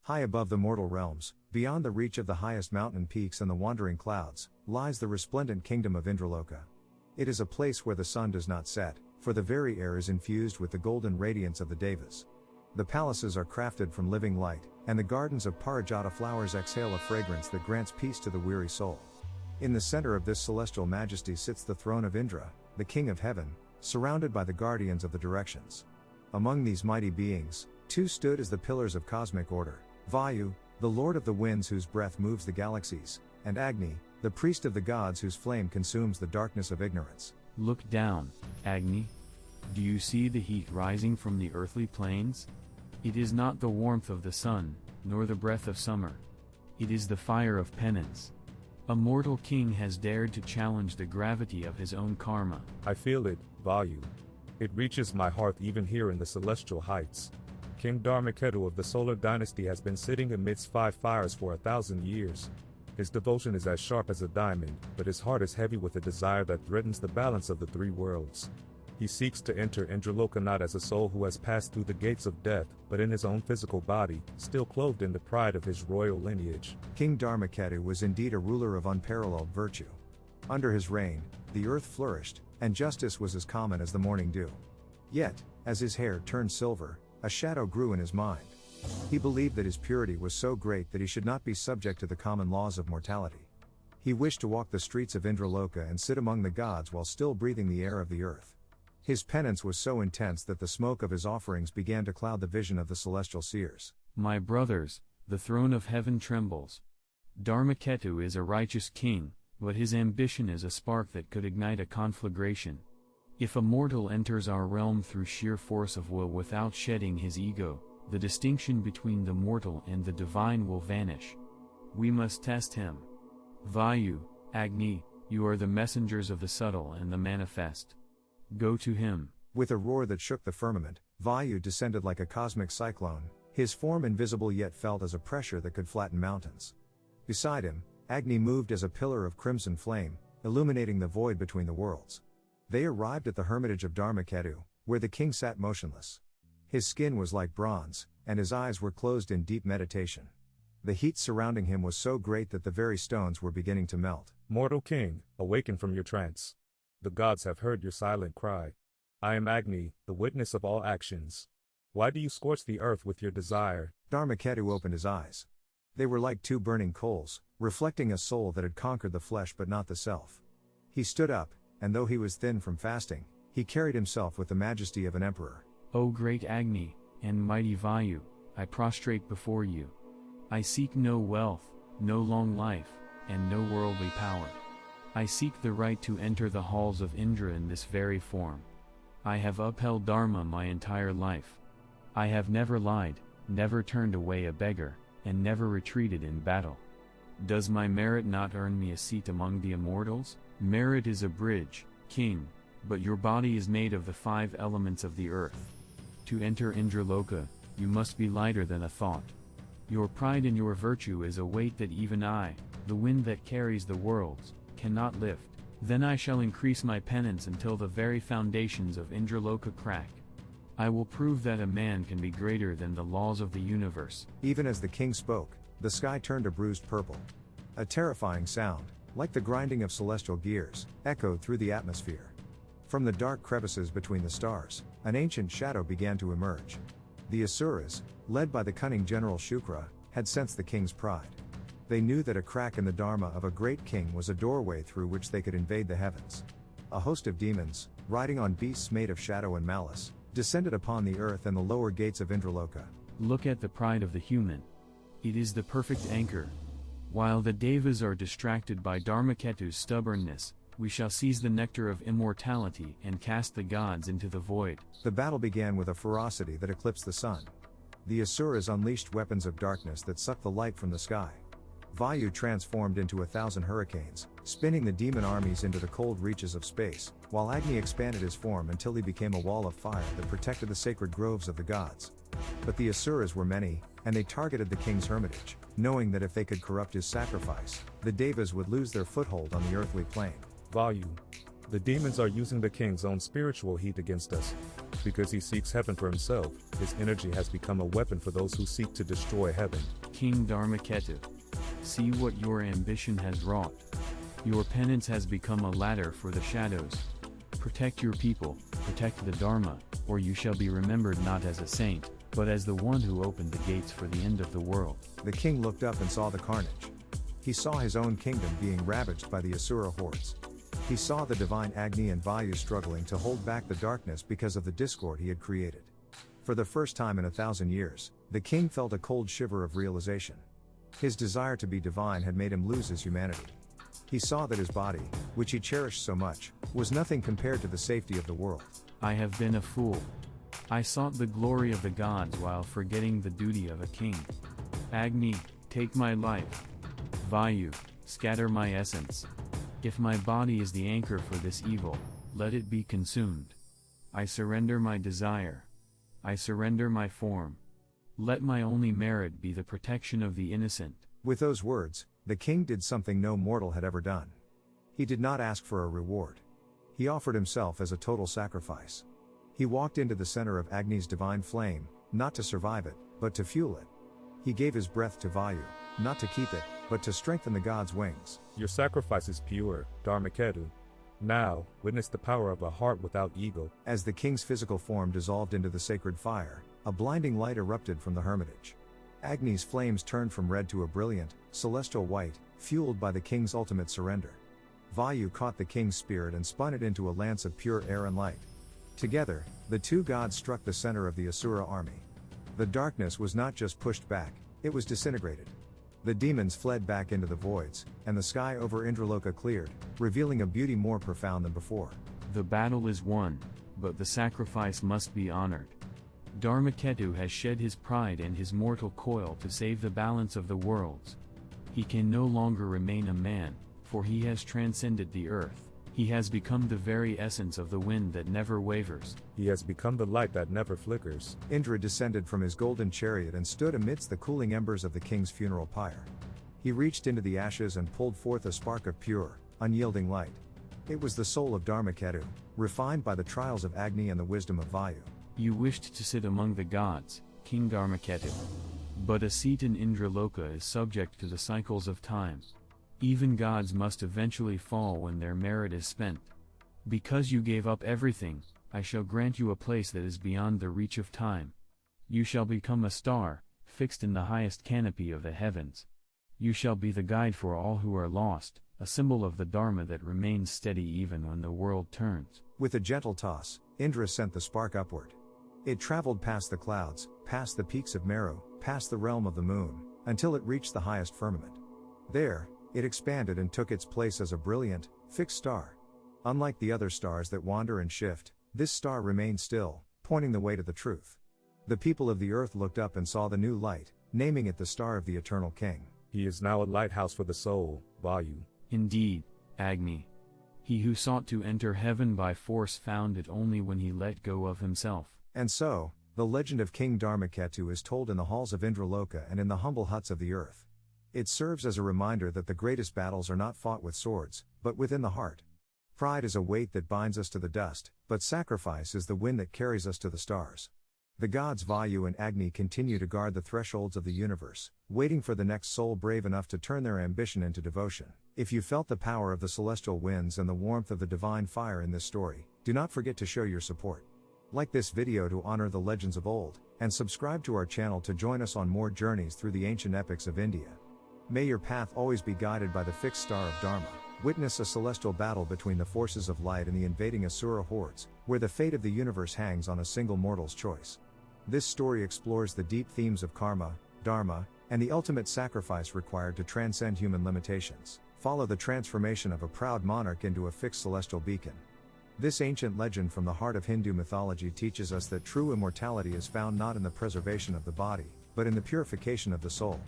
High above the mortal realms, beyond the reach of the highest mountain peaks and the wandering clouds, lies the resplendent kingdom of Indraloka. It is a place where the sun does not set, for the very air is infused with the golden radiance of the Devas. The palaces are crafted from living light, and the gardens of Parijata flowers exhale a fragrance that grants peace to the weary soul. In the center of this celestial majesty sits the throne of Indra, the king of heaven, surrounded by the guardians of the directions. Among these mighty beings, two stood as the pillars of cosmic order: Vayu, the lord of the winds whose breath moves the galaxies, and Agni, the priest of the gods whose flame consumes the darkness of ignorance. Look down, Agni. Do you see the heat rising from the earthly plains? It is not the warmth of the sun, nor the breath of summer. It is the fire of penance. A mortal king has dared to challenge the gravity of his own karma. I feel it, Vayu. It reaches my heart even here in the celestial heights. King Dharmaketu of the solar dynasty has been sitting amidst 5 fires for 1,000 years. His devotion is as sharp as a diamond, but his heart is heavy with a desire that threatens the balance of the 3 worlds. He seeks to enter Indraloka not as a soul who has passed through the gates of death, but in his own physical body, still clothed in the pride of his royal lineage. King Dharmaketu was indeed a ruler of unparalleled virtue. Under his reign, the earth flourished, and justice was as common as the morning dew. Yet, as his hair turned silver, a shadow grew in his mind. He believed that his purity was so great that he should not be subject to the common laws of mortality. He wished to walk the streets of Indraloka and sit among the gods while still breathing the air of the earth. His penance was so intense that the smoke of his offerings began to cloud the vision of the celestial seers. My brothers, the throne of heaven trembles. Dharmaketu is a righteous king, but his ambition is a spark that could ignite a conflagration. If a mortal enters our realm through sheer force of will without shedding his ego, the distinction between the mortal and the divine will vanish. We must test him. Vayu, Agni, you are the messengers of the subtle and the manifest. Go to him. With a roar that shook the firmament, Vayu descended like a cosmic cyclone, his form invisible yet felt as a pressure that could flatten mountains. Beside him, Agni moved as a pillar of crimson flame, illuminating the void between the worlds. They arrived at the hermitage of Dharmaketu, where the king sat motionless. His skin was like bronze, and his eyes were closed in deep meditation. The heat surrounding him was so great that the very stones were beginning to melt. Mortal king, awaken from your trance. The gods have heard your silent cry. I am Agni, the witness of all actions. Why do you scorch the earth with your desire? Dharmaketu opened his eyes. They were like 2 burning coals, reflecting a soul that had conquered the flesh but not the self. He stood up, and though he was thin from fasting, he carried himself with the majesty of an emperor. O great Agni, and mighty Vayu, I prostrate before you. I seek no wealth, no long life, and no worldly power. I seek the right to enter the halls of Indra in this very form. I have upheld Dharma my entire life. I have never lied, never turned away a beggar, and never retreated in battle. Does my merit not earn me a seat among the immortals? Merit is a bridge, king, but your body is made of the 5 elements of the earth. To enter Indraloka, you must be lighter than a thought. Your pride and your virtue is a weight that even I, the wind that carries the worlds, cannot lift. Then I shall increase my penance until the very foundations of Indraloka crack. I will prove that a man can be greater than the laws of the universe. Even as the king spoke, the sky turned a bruised purple. A terrifying sound, like the grinding of celestial gears, echoed through the atmosphere. From the dark crevices between the stars, an ancient shadow began to emerge. The Asuras, led by the cunning general Shukra, had sensed the king's pride. They knew that a crack in the Dharma of a great king was a doorway through which they could invade the heavens. A host of demons, riding on beasts made of shadow and malice, descended upon the earth and the lower gates of Indraloka. Look at the pride of the human. It is the perfect anchor. While the Devas are distracted by Dharmaketu's stubbornness, we shall seize the nectar of immortality and cast the gods into the void. The battle began with a ferocity that eclipsed the sun. The Asuras unleashed weapons of darkness that sucked the light from the sky. Vayu transformed into 1,000 hurricanes, spinning the demon armies into the cold reaches of space, while Agni expanded his form until he became a wall of fire that protected the sacred groves of the gods. But the Asuras were many, and they targeted the king's hermitage, knowing that if they could corrupt his sacrifice, the Devas would lose their foothold on the earthly plane. Vayu. The demons are using the king's own spiritual heat against us. Because he seeks heaven for himself, his energy has become a weapon for those who seek to destroy heaven. King Dharmaketu, see what your ambition has wrought. Your penance has become a ladder for the shadows. Protect your people, protect the Dharma, or you shall be remembered not as a saint, but as the one who opened the gates for the end of the world. The king looked up and saw the carnage. He saw his own kingdom being ravaged by the Asura hordes. He saw the divine Agni and Vayu struggling to hold back the darkness because of the discord he had created. For the first time in 1,000 years, the king felt a cold shiver of realization. His desire to be divine had made him lose his humanity. He saw that his body, which he cherished so much, was nothing compared to the safety of the world. I have been a fool. I sought the glory of the gods while forgetting the duty of a king. Agni, take my life. Vayu, scatter my essence. If my body is the anchor for this evil, let it be consumed. I surrender my desire. I surrender my form. Let my only merit be the protection of the innocent. With those words, the king did something no mortal had ever done. He did not ask for a reward. He offered himself as a total sacrifice. He walked into the center of Agni's divine flame, not to survive it, but to fuel it. He gave his breath to Vayu, not to keep it, but to strengthen the god's wings. Your sacrifice is pure, Dharmaketu. Now, witness the power of a heart without ego. As the king's physical form dissolved into the sacred fire, a blinding light erupted from the hermitage. Agni's flames turned from red to a brilliant, celestial white, fueled by the king's ultimate surrender. Vayu caught the king's spirit and spun it into a lance of pure air and light. Together, the two gods struck the center of the Asura army. The darkness was not just pushed back, it was disintegrated. The demons fled back into the voids, and the sky over Indraloka cleared, revealing a beauty more profound than before. The battle is won, but the sacrifice must be honored. Dharmaketu has shed his pride and his mortal coil to save the balance of the worlds. He can no longer remain a man, for he has transcended the earth. He has become the very essence of the wind that never wavers. He has become the light that never flickers. Indra descended from his golden chariot and stood amidst the cooling embers of the king's funeral pyre. He reached into the ashes and pulled forth a spark of pure, unyielding light. It was the soul of Dharmaketu, refined by the trials of Agni and the wisdom of Vayu. You wished to sit among the gods, King Dharmaketu. But a seat in Indraloka is subject to the cycles of time. Even gods must eventually fall when their merit is spent. Because you gave up everything, I shall grant you a place that is beyond the reach of time. You shall become a star, fixed in the highest canopy of the heavens. You shall be the guide for all who are lost, a symbol of the Dharma that remains steady even when the world turns. With a gentle toss, Indra sent the spark upward. It traveled past the clouds, past the peaks of Meru, past the realm of the moon, until it reached the highest firmament. There, it expanded and took its place as a brilliant, fixed star. Unlike the other stars that wander and shift, this star remained still, pointing the way to the truth. The people of the earth looked up and saw the new light, naming it the Star of the Eternal King. He is now a lighthouse for the soul, Vayu. Indeed, Agni. He who sought to enter heaven by force found it only when he let go of himself. And so, the legend of King Dharmaketu is told in the halls of Indraloka and in the humble huts of the earth. It serves as a reminder that the greatest battles are not fought with swords, but within the heart. Pride is a weight that binds us to the dust, but sacrifice is the wind that carries us to the stars. The gods Vayu and Agni continue to guard the thresholds of the universe, waiting for the next soul brave enough to turn their ambition into devotion. If you felt the power of the celestial winds and the warmth of the divine fire in this story, do not forget to show your support. Like this video to honor the legends of old, and subscribe to our channel to join us on more journeys through the ancient epics of India. May your path always be guided by the fixed star of Dharma. Witness a celestial battle between the forces of light and the invading Asura hordes, where the fate of the universe hangs on a single mortal's choice. This story explores the deep themes of karma, dharma, and the ultimate sacrifice required to transcend human limitations. Follow the transformation of a proud monarch into a fixed celestial beacon. This ancient legend from the heart of Hindu mythology teaches us that true immortality is found not in the preservation of the body, but in the purification of the soul.